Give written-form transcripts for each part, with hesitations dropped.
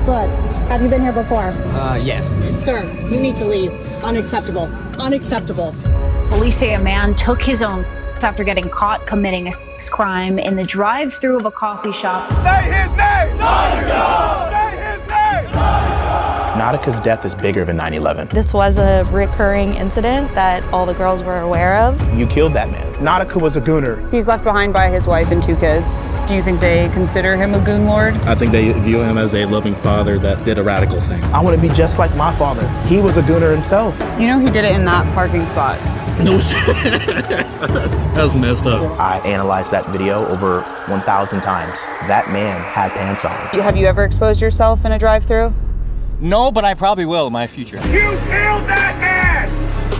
Good. Have you been here before? Yeah. Sir, you need to leave. Unacceptable. Unacceptable. Police say a man took his own after getting caught committing a sex crime in the drive-thru of a coffee shop. Say his name! Nautica! Say his name! Nautica! Nautica's death is bigger than 9/11. This was a recurring incident that all the girls were aware of. You killed that man. Nautica was a gooner. He's left behind by his wife and 2 kids. Do you think they consider him a goon lord? I think they view him as a loving father that did a radical thing. I want to be just like my father. He was a gooner himself. You know he did it in that parking spot. No shit. That's messed up. I analyzed that video over 1,000 times. That man had pants on. Have you ever exposed yourself in a drive-thru? No, but I probably will in my future. You killed that man!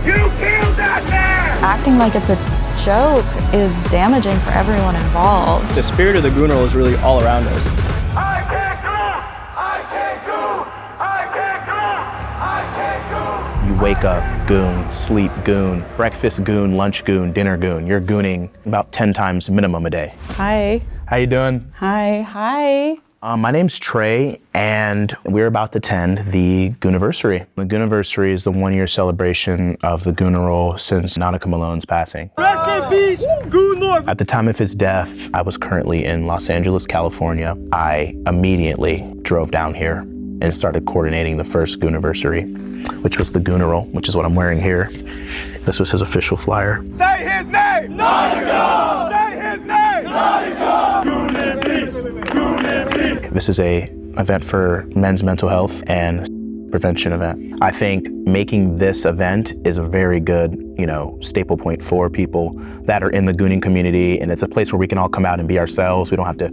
You killed that man! Acting like it's a joke is damaging for everyone involved. The spirit of the gooner is really all around us. I can't go! I can't go! I can't go! I can't go! You wake up, goon, sleep, goon, breakfast, goon, lunch, goon, dinner, goon. You're gooning about 10 times minimum a day. Hi. How you doing? Hi. My name's Trey, and we're about to attend the Gooniversary. The Gooniversary is the 1-year celebration of the Gooner role since Nautica Malone's passing. Rest in peace, Goon Lord! At the time of his death, I was currently in Los Angeles, California. I immediately drove down here and started coordinating the first Gooniversary, which was the Gooner role, which is what I'm wearing here. This was his official flyer. Say his name! Nautica! Say his name! Nautica! Goon in peace! Goon in peace! This is a event for men's mental health and prevention event. I think making this event is a very good, staple point for people that are in the gooning community, and it's a place where we can all come out and be ourselves. We don't have to,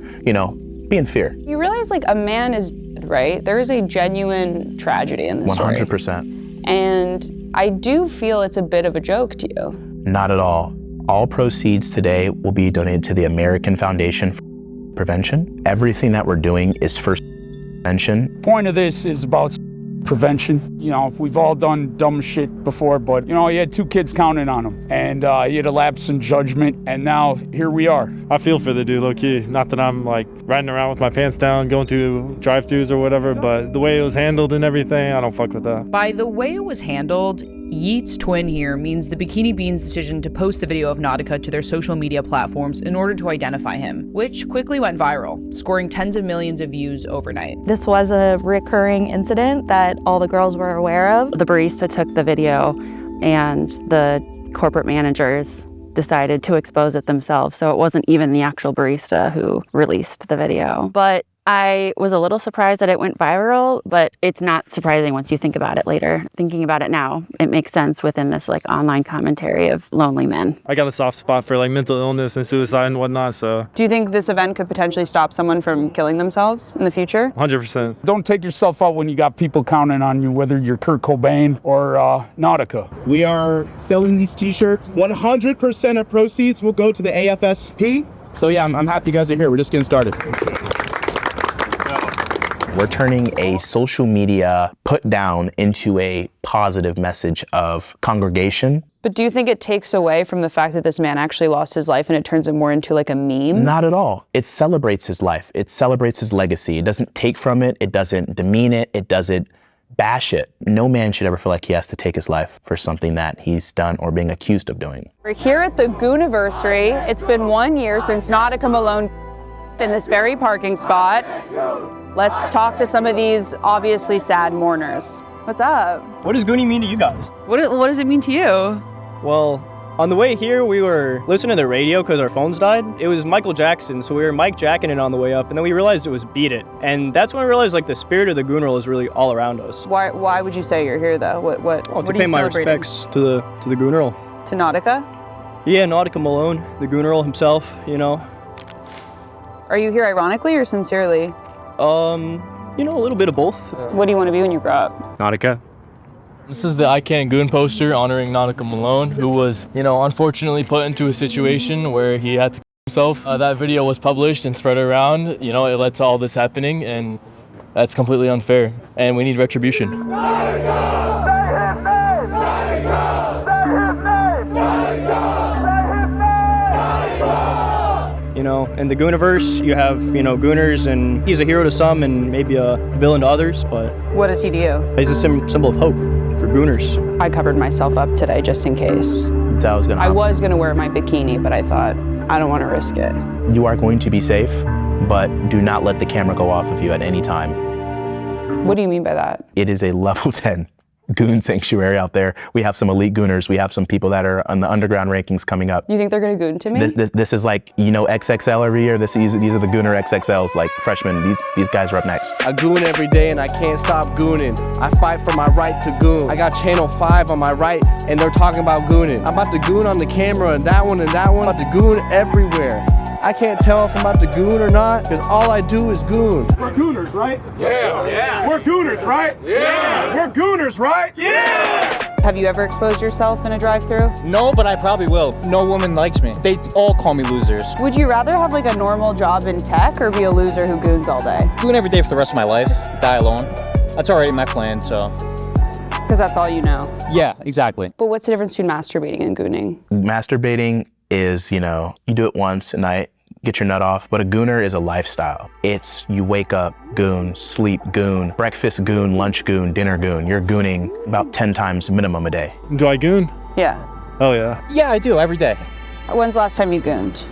be in fear. You realize a man is dead, right? There is a genuine tragedy in this story. 100%. And I do feel it's a bit of a joke to you. Not at all. All proceeds today will be donated to the American Foundation for Prevention. Everything that we're doing is for prevention. Point of this is about prevention. We've all done dumb shit before, but you had 2 kids counting on him, and he had a lapse in judgment, and now here we are. I feel for the dude, low key. Not that I'm riding around with my pants down, going to drive-thrus or whatever, but the way it was handled and everything, I don't fuck with that. By the way it was handled, Yeet's twin here means the Bikini Beans' decision to post the video of Nautica to their social media platforms in order to identify him, which quickly went viral, scoring tens of millions of views overnight. This was a recurring incident that all the girls were aware of. The barista took the video and the corporate managers decided to expose it themselves. So it wasn't even the actual barista who released the video. But I was a little surprised that it went viral, but it's not surprising once you think about it later. Thinking about it now, it makes sense within this online commentary of lonely men. I got a soft spot for mental illness and suicide and whatnot, so. Do you think this event could potentially stop someone from killing themselves in the future? 100%. Don't take yourself out when you got people counting on you, whether you're Kurt Cobain or Nautica. We are selling these t-shirts. 100% of proceeds will go to the AFSP. So yeah, I'm happy you guys are here. We're just getting started. We're turning a social media put down into a positive message of congregation. But do you think it takes away from the fact that this man actually lost his life and it turns it more into a meme? Not at all. It celebrates his life. It celebrates his legacy. It doesn't take from it. It doesn't demean it. It doesn't bash it. No man should ever feel like he has to take his life for something that he's done or being accused of doing. We're here at the Gooniversary. It's been 1 year since Nautica Malone in this very parking spot. Let's talk to some of these obviously sad mourners. What's up? What does Goonie mean to you guys? What does it mean to you? Well, on the way here, we were listening to the radio because our phones died. It was Michael Jackson, so we were Mike Jacking it on the way up, and then we realized it was Beat It. And that's when we realized the spirit of the Gooner is really all around us. Why would you say you're here though? What to are pay you my celebrating? respects to the Gooner. To Nautica? Yeah, Nautica Malone, the Gooner himself, Are you here ironically or sincerely? A little bit of both. What do you want to be when you grow up? Nautica. This is the I Can't Goon poster honoring Nautica Malone, who was, unfortunately put into a situation where he had to kill himself. That video was published and spread around. It led to all this happening, and that's completely unfair, and we need retribution. Nautica! Say his name! Nautica! Say his name! Nautica! Say his name! Nautica! You know, in the Gooniverse, you have, you know, Gooners, and he's a hero to some and maybe a villain to others, but What does he do? he's a symbol of hope for Gooners. I covered myself up today just in case. That was gonna I happen. was gonna wear my bikini, but I thought, I don't want to risk it. You are going to be safe, but do not let the camera go off of you at any time. What do you mean by that? It is a level 10 goon sanctuary out there. We have some elite gooners. We have some people that are on the underground rankings coming up. You think they're gonna goon to me? This is like, you know, XXL every year. These are the Gooner XXLs, like freshmen. These guys are up next. I goon every day and I can't stop gooning. I fight for my right to goon. I got channel 5 on my right and they're talking about gooning. I'm about to goon on the camera and that one and that one. I'm about to goon everywhere. I can't tell if I'm about to goon or not because all I do is goon. We're Gooners, right? Yeah. We're Gooners, right? Yeah. We're Gooners, right? Yeah. Have you ever exposed yourself in a drive-thru? No, but I probably will. No woman likes me. They all call me losers. Would you rather have like a normal job in tech or be a loser who goons all day? Goon every day for the rest of my life. Die alone. That's already my plan, so. Because that's all you know. Yeah, exactly. But what's the difference between masturbating and gooning? Masturbating is, you know, you do it once a night, get your nut off, but a gooner is a lifestyle. It's you wake up, goon, sleep, goon, breakfast, goon, lunch, goon, dinner, goon. You're gooning about 10 times minimum a day. Do I goon? Yeah. Oh yeah. Yeah, I do, every day. When's the last time you gooned?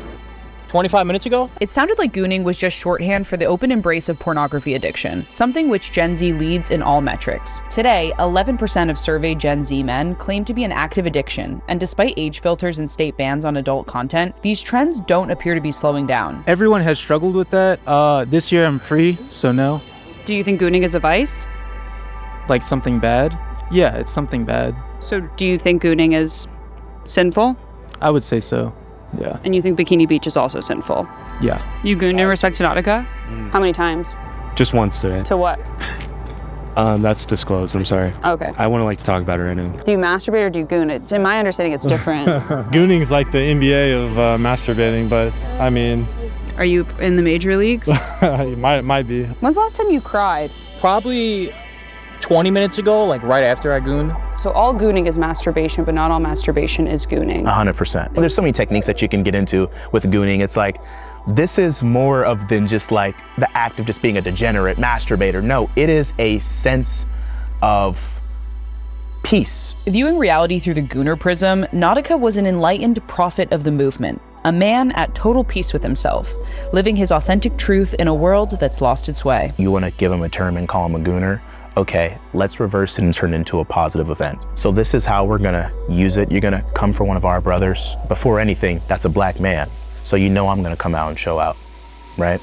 25 minutes ago? It sounded like gooning was just shorthand for the open embrace of pornography addiction, something which Gen Z leads in all metrics. Today, 11% of surveyed Gen Z men claim to be an active addiction, and despite age filters and state bans on adult content, these trends don't appear to be slowing down. Everyone has struggled with that. This year I'm free, so no. Do you think gooning is a vice? Like something bad? Yeah, it's something bad. So do you think gooning is sinful? I would say so, yeah. And you think Bikini Beach is also sinful? Yeah. You gooned in respect to Nautica? How many times? Just once today. To what? That's disclosed, I'm sorry. Okay. I wouldn't like to talk about it right now. Do you masturbate or do you goon? It's, in my understanding, it's different. Gooning's like the NBA of masturbating, but I mean... Are you in the major leagues? It might be. When's the last time you cried? Probably 20 minutes ago, like right after I gooned. So all gooning is masturbation, but not all masturbation is gooning. 100%. There's so many techniques that you can get into with gooning. It's like, this is more of than just like the act of just being a degenerate masturbator. No, it is a sense of peace. Viewing reality through the gooner prism, Nautica was an enlightened prophet of the movement, a man at total peace with himself, living his authentic truth in a world that's lost its way. You want to give him a term and call him a gooner? Okay, let's reverse it and turn it into a positive event. So this is how we're gonna use it. You're gonna come for one of our brothers. Before anything, that's a black man. So you know I'm gonna come out and show out, right?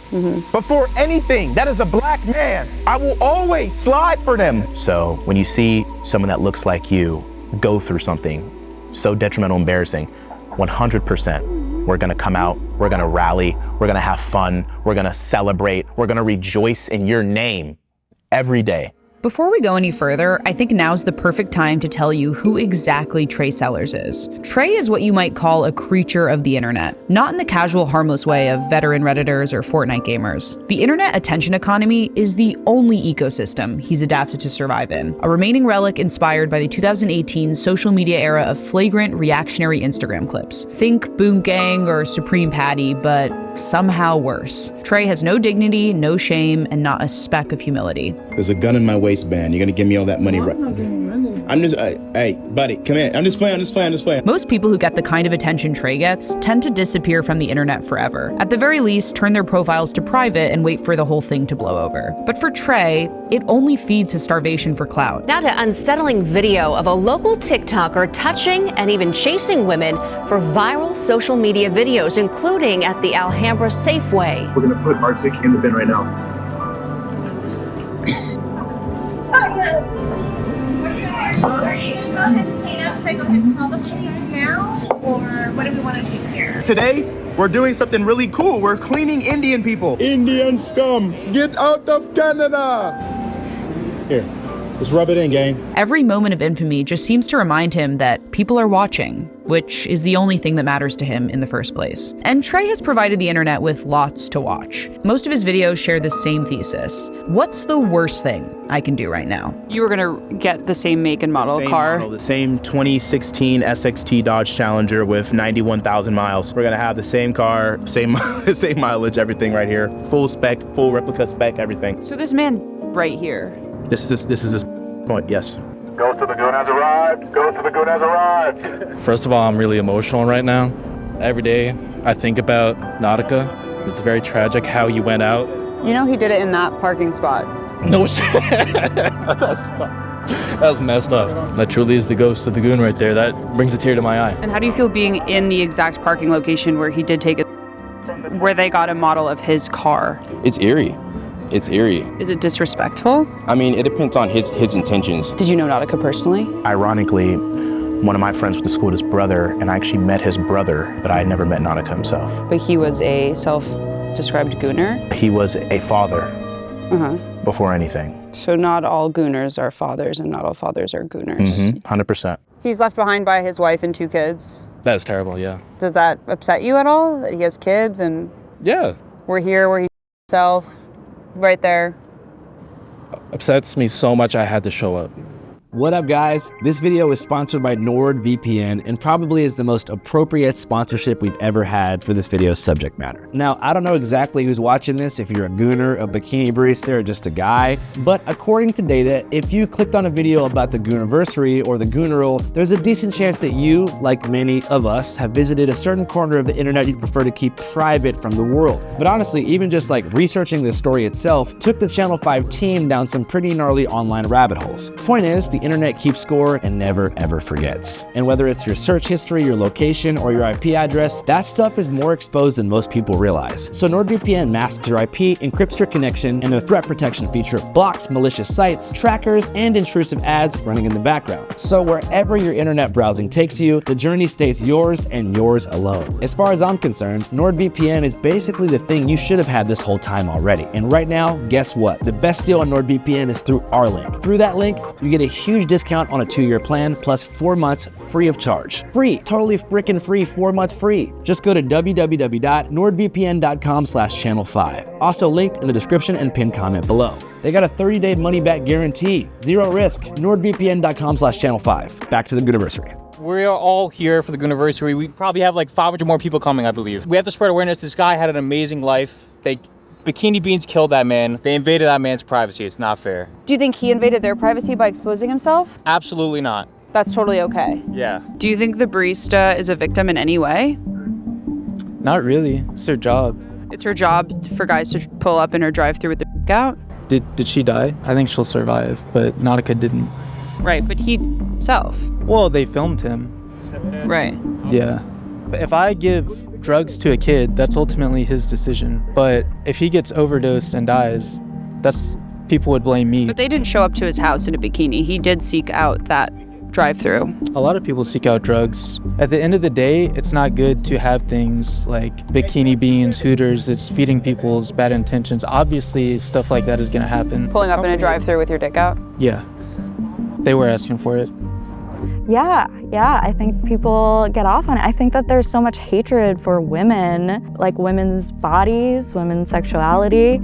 Before anything, that is a black man. I will always slide for them. So when you see someone that looks like you go through something so detrimental, embarrassing, 100%, we're gonna come out, we're gonna rally, we're gonna have fun, we're gonna celebrate, we're gonna rejoice in your name every day. Before we go any further, I think now's the perfect time to tell you who exactly Trey Sellers is. Trey is what you might call a creature of the internet, not in the casual, harmless way of veteran Redditors or Fortnite gamers. The internet attention economy is the only ecosystem he's adapted to survive in, a remaining relic inspired by the 2018 social media era of flagrant reactionary Instagram clips. Think Boom Gang or Supreme Patty, but somehow worse. Trey has no dignity, no shame, and not a speck of humility. There's a gun in my waistband. You're gonna give me all that money, right? I'm just, hey, buddy, come here. I'm just playing. Most people who get the kind of attention Trey gets tend to disappear from the internet forever. At the very least, turn their profiles to private and wait for the whole thing to blow over. But for Trey, it only feeds his starvation for clout. Now to unsettling video of a local TikToker touching and even chasing women for viral social media videos, including at the Alhambra Safeway. We're gonna put Arctic in the bin right now. Today, we're doing something really cool. We're cleaning Indian people. Indian scum, get out of Canada. Here, Let's rub it in, gang. Every moment of infamy just seems to remind him that people are watching, which is the only thing that matters to him in the first place. And Trey has provided the internet with lots to watch. Most of his videos share the same thesis. What's the worst thing I can do right now? You were gonna get the same make and model car. The same 2016 SXT Dodge Challenger with 91,000 miles. We're gonna have the same car, same same mileage, everything right here. Full spec, full replica spec, everything. So this man right here. This is his point, yes. Ghost of the Goon has arrived. Ghost of the Goon has arrived. First of all, I'm really emotional right now. Every day I think about Nautica. It's very tragic how he went out. You know he did it in that parking spot. No shit. That was messed up. That truly is the ghost of the goon right there. That brings a tear to my eye. And how do you feel being in the exact parking location where he did take it, where they got a model of his car? It's eerie. It's eerie. Is it disrespectful? I mean, it depends on his intentions. Did you know Nautica personally? Ironically, one of my friends went to school with his brother, and I actually met his brother, but I had never met Nautica himself. But he was a self-described gooner? He was a father before anything. So not all gooners are fathers, and not all fathers are gooners. 100%. He's left behind by his wife and 2 kids. That's terrible, yeah. Does that upset you at all, that he has kids and Yeah. we're here where he himself, right there? Upsets me so much I had to show up. What up, guys? This video is sponsored by NordVPN and probably is the most appropriate sponsorship we've ever had for this video's subject matter. Now, I don't know exactly who's watching this, if you're a gooner, a bikini barista, or just a guy, but according to data, if you clicked on a video about the Gooniversary or the Goonerl, there's a decent chance that you, like many of us, have visited a certain corner of the internet you'd prefer to keep private from the world. But honestly, even just like researching this story itself took the Channel 5 team down some pretty gnarly online rabbit holes. Point is, the internet keeps score and never ever forgets. And whether it's your search history, your location, or your IP address, that stuff is more exposed than most people realize. So NordVPN masks your IP, encrypts your connection, and the threat protection feature blocks malicious sites, trackers, and intrusive ads running in the background. So wherever your internet browsing takes you, the journey stays yours and yours alone. As far as I'm concerned, NordVPN is basically the thing you should have had this whole time already. And right now, guess what? The best deal on NordVPN is through our link. Through that link, you get a huge discount on a 2-year plan plus 4 months free of charge. Free, totally freaking free, 4 months free. Just go to www.nordvpn.com/channel5. Also linked in the description and pinned comment below. They got a 30-day money-back guarantee. Zero risk. NordVPN.com/channel5. Back to the Gooniversary. We're all here for the Gooniversary. We probably have like 500 more people coming, I believe. We have to spread awareness. This guy had an amazing life. Bikini Beans killed that man. They invaded that man's privacy. It's not fair. Do you think he invaded their privacy by exposing himself? Absolutely not. That's totally okay. Yeah. Do you think the barista is a victim in any way? Not really. It's their job. It's her job for guys to pull up in her drive-thru with the out? Did she die? I think she'll survive, but Nautica didn't. Right, but he himself. Well, they filmed him. Right. Yeah. But if I give drugs to a kid, that's ultimately his decision. But if he gets overdosed and dies, people would blame me. But they didn't show up to his house in a bikini. He did seek out that drive-thru. A lot of people seek out drugs. At the end of the day, it's not good to have things like Bikini Beans, Hooters. It's feeding people's bad intentions. Obviously, stuff like that is going to happen. Pulling up in a drive-thru with your dick out? Yeah. They were asking for it. Yeah, I think people get off on it. I think that there's so much hatred for women, like women's bodies, women's sexuality.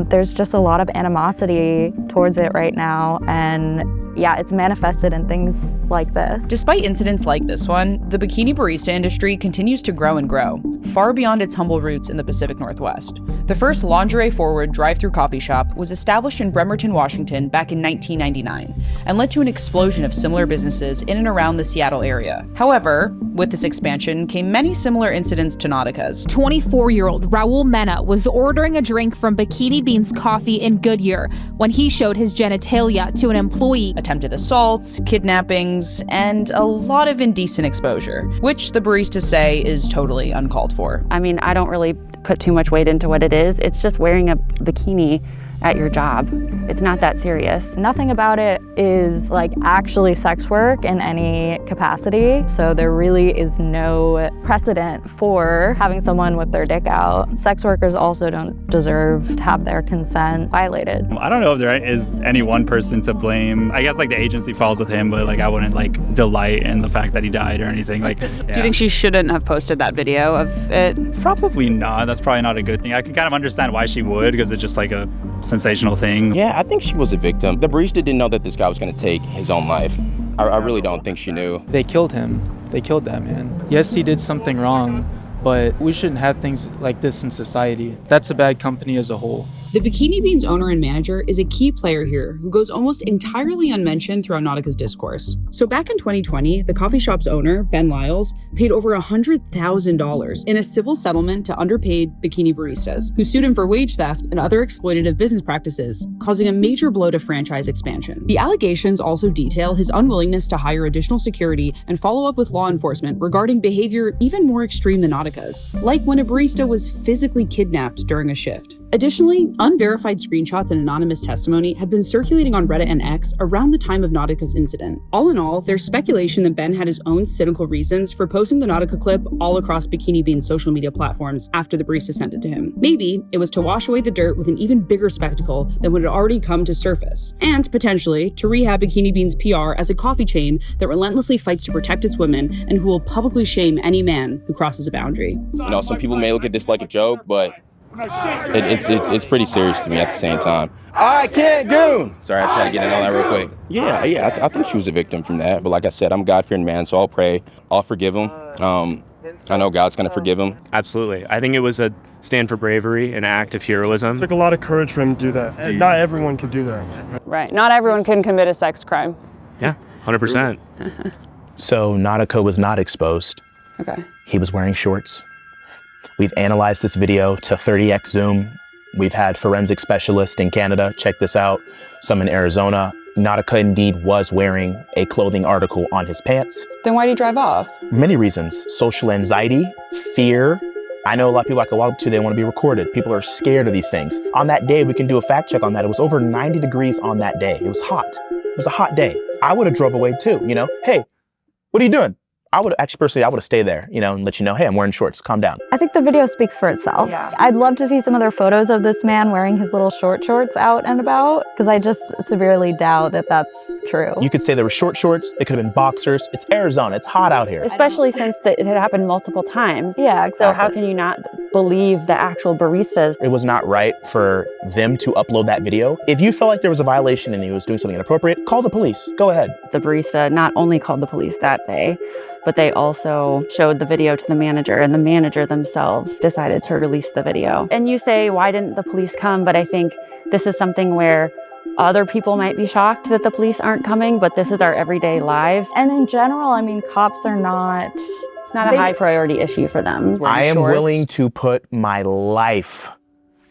There's just a lot of animosity towards it right now, and yeah, it's manifested in things like this. Despite incidents like this one, the bikini barista industry continues to grow and grow, far beyond its humble roots in the Pacific Northwest. The first lingerie-forward drive-thru coffee shop was established in Bremerton, Washington back in 1999, and led to an explosion of similar businesses in and around the Seattle area. However, with this expansion came many similar incidents to Nautica's. 24-year-old Raul Mena was ordering a drink from Bikini Beans Coffee in Goodyear when he showed his genitalia to an employee. Attempted assaults, kidnappings, and a lot of indecent exposure, which the baristas say is totally uncalled for. I mean, I don't really put too much weight into what it is. It's just wearing a bikini at your job. It's not that serious. Nothing about it is like actually sex work in any capacity. So there really is no precedent for having someone with their dick out. Sex workers also don't deserve to have their consent violated. I don't know if there is any one person to blame. I guess like the agency falls with him, but like I wouldn't like delight in the fact that he died or anything. Like, yeah. Do you think she shouldn't have posted that video of it? Probably not. That's probably not a good thing. I can kind of understand why she would, because it's just like a sensational thing. Yeah, I think she was a victim. The barista didn't know that this guy was going to take his own life. I really don't think she knew. They killed him. They killed that man. Yes, he did something wrong, but we shouldn't have things like this in society. That's a bad company as a whole. The Bikini Beans owner and manager is a key player here who goes almost entirely unmentioned throughout Nautica's discourse. So back in 2020, the coffee shop's owner, Ben Lyles, paid over $100,000 in a civil settlement to underpaid bikini baristas who sued him for wage theft and other exploitative business practices, causing a major blow to franchise expansion. The allegations also detail his unwillingness to hire additional security and follow up with law enforcement regarding behavior even more extreme than Nautica's, like when a barista was physically kidnapped during a shift. Additionally, unverified screenshots and anonymous testimony had been circulating on Reddit and X around the time of Nautica's incident. All in all, there's speculation that Ben had his own cynical reasons for posting the Nautica clip all across Bikini Bean's social media platforms after the barista sent it to him. Maybe it was to wash away the dirt with an even bigger spectacle than what had already come to surface, and potentially to rehab Bikini Bean's PR as a coffee chain that relentlessly fights to protect its women and who will publicly shame any man who crosses a boundary. You know, some people may look at this like a joke, but it's pretty serious to me at the same time. I can't goon! Sorry, I just had to get in on that real quick. Yeah, I think she was a victim from that. But like I said, I'm a God-fearing man, so I'll pray. I'll forgive him. I know God's going to forgive him. Absolutely. I think it was a stand for bravery, an act of heroism. It took a lot of courage for him to do that. And not everyone can do that. Right. Not everyone can commit a sex crime. Yeah, 100%. So Nautica was not exposed. Okay. He was wearing shorts. We've analyzed this video to 30x zoom. We've had forensic specialists in Canada check this out, some in Arizona. Nautica indeed was wearing a clothing article on his pants. Then why did he drive off? Many reasons. Social anxiety, fear. I know a lot of people I can walk up to, they want to be recorded. People are scared of these things. On that day, we can do a fact check on that. It was over 90 degrees on that day. It was hot. It was a hot day. I would have drove away too, you know? Hey, what are you doing? I would have stayed there, you know, and let you know, hey, I'm wearing shorts, calm down. I think the video speaks for itself. Yeah. I'd love to see some other photos of this man wearing his little short shorts out and about, because I just severely doubt that that's true. You could say there were short shorts, they could have been boxers. It's Arizona, it's hot out here. Especially since it had happened multiple times. Yeah, exactly. So how can you not believe the actual baristas? It was not right for them to upload that video. If you felt like there was a violation and he was doing something inappropriate, call the police, go ahead. The barista not only called the police that day, but they also showed the video to the manager, and the manager themselves decided to release the video. And you say, why didn't the police come? But I think this is something where other people might be shocked that the police aren't coming, but this is our everyday lives. And in general, I mean, cops are not... It's not a high priority issue for them. I am willing to put my life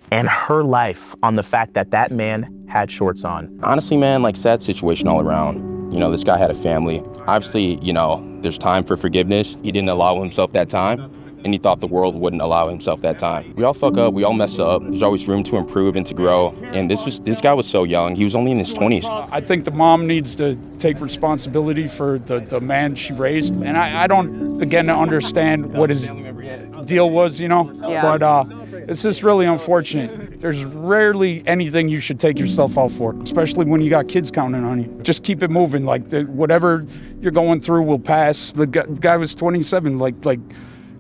and her life on the fact that that man had shorts on. Honestly, man, like sad situation all around. You know, this guy had a family. Obviously, you know, there's time for forgiveness. He didn't allow himself that time, and he thought the world wouldn't allow himself that time. We all fuck up, we all mess up. There's always room to improve and to grow. And this guy was so young. He was only in his 20s. I think the mom needs to take responsibility for the man she raised. And I don't, again, understand what his deal was, you know? Yeah. But it's just really unfortunate. There's rarely anything you should take yourself out for, especially when you got kids counting on you. Just keep it moving. Like, whatever you're going through will pass. The guy was 27, like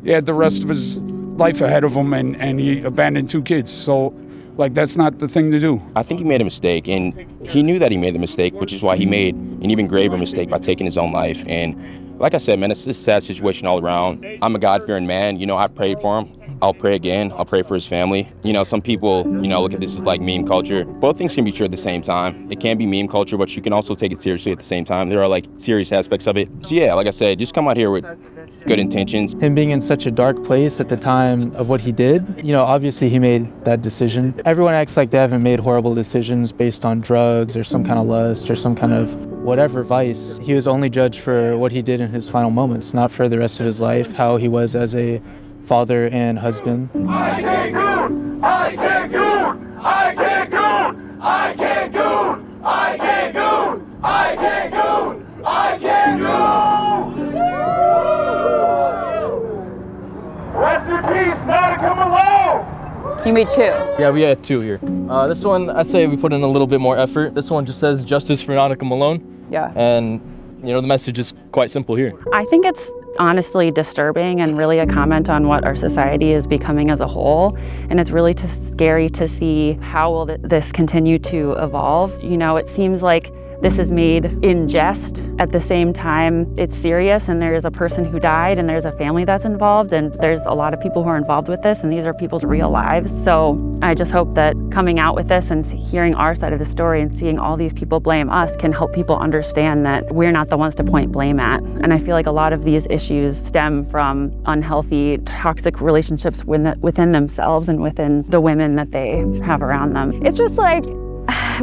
he had the rest of his life ahead of him, and he abandoned 2 kids. So, like, that's not the thing to do. I think he made a mistake, and he knew that he made the mistake, which is why he made an even graver mistake by taking his own life. And like I said, man, it's a sad situation all around. I'm a God-fearing man. You know, I prayed for him. I'll pray again. I'll pray for his family. You know, some people, you know, look at this as like meme culture. Both things can be true at the same time. It can be meme culture, but you can also take it seriously at the same time. There are like serious aspects of it. So yeah, like I said, just come out here with good intentions. Him being in such a dark place at the time of what he did, you know, obviously he made that decision. Everyone acts like they haven't made horrible decisions based on drugs or some kind of lust or some kind of whatever vice. He was only judged for what he did in his final moments, not for the rest of his life, how he was as a father and husband. I can't goon! I can't goon! I can't goon! I can't goon! I can't goon! I can't goon! I can't goon! Rest in peace, Nautica Malone! You made 2. Yeah, we had 2 here. This one, I'd say we put in a little bit more effort. This one just says justice for Nautica Malone. Yeah. And, you know, the message is quite simple here. I think it's honestly disturbing and really a comment on what our society is becoming as a whole. And it's really scary to see how will this continue to evolve. You know, it seems like this is made in jest. At the same time, it's serious, and there is a person who died, and there's a family that's involved, and there's a lot of people who are involved with this, and these are people's real lives. So I just hope that coming out with this and hearing our side of the story and seeing all these people blame us can help people understand that we're not the ones to point blame at. And I feel like a lot of these issues stem from unhealthy, toxic relationships within themselves and within the women that they have around them. It's just like,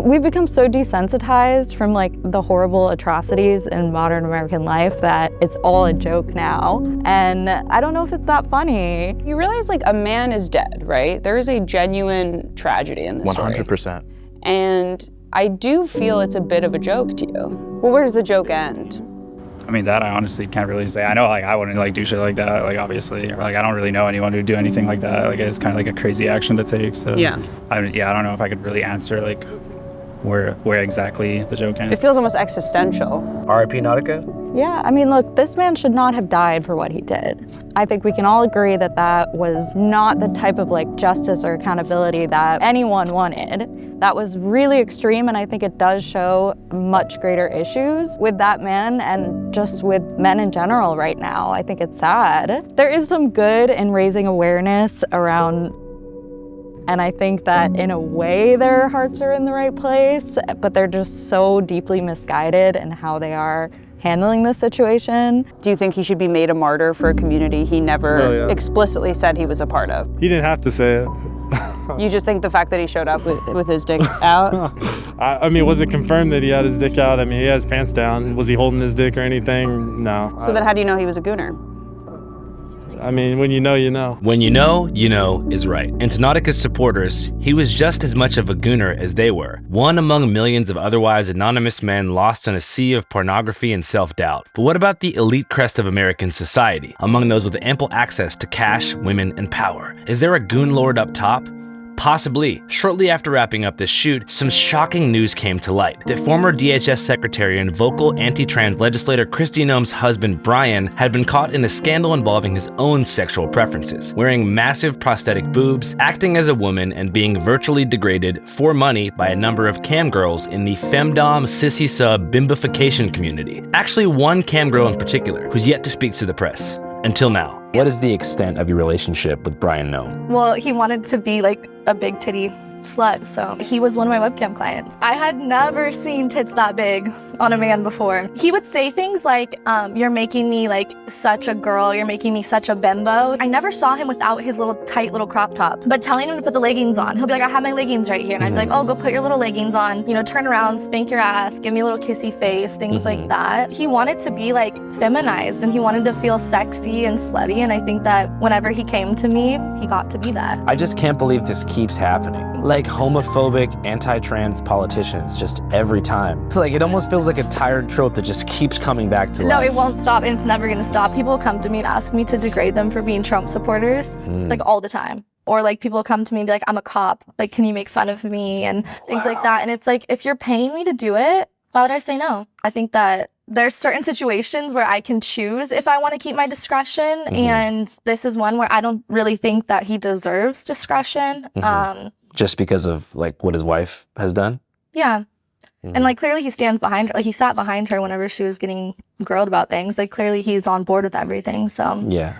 we've become so desensitized from like the horrible atrocities in modern American life that it's all a joke now. And I don't know if it's that funny. You realize like a man is dead, right? There is a genuine tragedy in this 100%. story. And I do feel it's a bit of a joke to you. Well, where does the joke end? I mean, that I honestly can't really say. I know, like, I wouldn't, like, do shit like that, like, obviously. Or, like, I don't really know anyone who'd do anything like that. Like, it's kind of like a crazy action to take. So, yeah. I don't know if I could really answer, like, where exactly the joke ends. It feels almost existential. R.I.P. Nautica? Yeah, I mean, look, this man should not have died for what he did. I think we can all agree that that was not the type of like justice or accountability that anyone wanted. That was really extreme, and I think it does show much greater issues with that man and just with men in general right now. I think it's sad. There is some good in raising awareness around, and I think that in a way their hearts are in the right place, but they're just so deeply misguided in how they are handling this situation. Do you think he should be made a martyr for a community he never explicitly said he was a part of? He didn't have to say it. You just think the fact that he showed up with his dick out? I mean, was it confirmed that he had his dick out? I mean, he has pants down. Was he holding his dick or anything? No. So then how do you know he was a gooner? I mean, when you know, you know. When you know is right. And to Nautica's supporters, he was just as much of a gooner as they were. One among millions of otherwise anonymous men lost in a sea of pornography and self-doubt. But what about the elite crest of American society? Among those with ample access to cash, women, and power. Is there a goon lord up top? Possibly. Shortly after wrapping up this shoot, some shocking news came to light. That former DHS secretary and vocal anti-trans legislator Kristi Noem's husband Brian had been caught in a scandal involving his own sexual preferences, wearing massive prosthetic boobs, acting as a woman, and being virtually degraded for money by a number of cam girls in the femdom sissy sub bimbification community. Actually, one cam girl in particular, who's yet to speak to the press. Until now. What is the extent of your relationship with Brian Noem? Well, he wanted to be like a big titty slut, so he was one of my webcam clients. I had never seen tits that big on a man before. He would say things like, you're making me like such a girl, you're making me such a bimbo. I never saw him without his little tight little crop top, but telling him to put the leggings on. He'll be like, I have my leggings right here. And I'd be like, oh, go put your little leggings on, you know, turn around, spank your ass, give me a little kissy face, things like that. He wanted to be like feminized and he wanted to feel sexy and slutty. And I think that whenever he came to me, he got to be that. I just can't believe this keeps happening. Like homophobic, anti-trans politicians just every time. Like it almost feels like a tired trope that just keeps coming back to life. No, it won't stop and it's never gonna stop. People come to me and ask me to degrade them for being Trump supporters, like all the time. Or like people come to me and be like, I'm a cop, like can you make fun of me and things like that. And it's like, if you're paying me to do it, why would I say no? I think that there's certain situations where I can choose if I want to keep my discretion, and this is one where I don't really think that he deserves discretion. Just because of like what his wife has done? Yeah. And like clearly he stands behind her, like he sat behind her whenever she was getting grilled about things. Like clearly he's on board with everything, so. Yeah.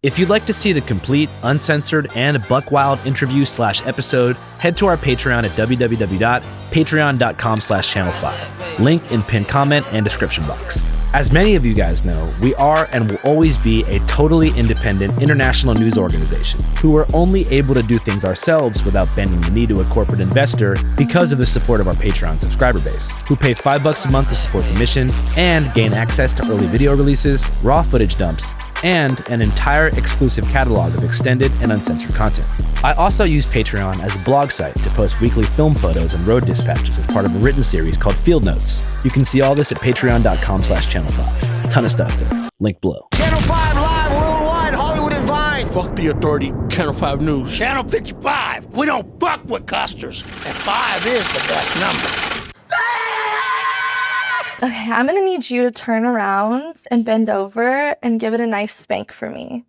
If you'd like to see the complete, uncensored, and buck-wild interview/episode, head to our Patreon at www.patreon.com/channel5. Link in pinned comment and description box. As many of you guys know, we are and will always be a totally independent international news organization who are only able to do things ourselves without bending the knee to a corporate investor because of the support of our Patreon subscriber base, who pay $5 a month to support the mission and gain access to early video releases, raw footage dumps, and an entire exclusive catalog of extended and uncensored content. I also use Patreon as a blog site to post weekly film photos and road dispatches as part of a written series called Field Notes. You can see all this at patreon.com/channel5. Ton of stuff there. Link below. Channel 5 live worldwide, Hollywood and Vine. Fuck the authority, Channel 5 News. Channel 55. We don't fuck with custers. And 5 is the best number. Okay, I'm gonna need you to turn around and bend over and give it a nice spank for me.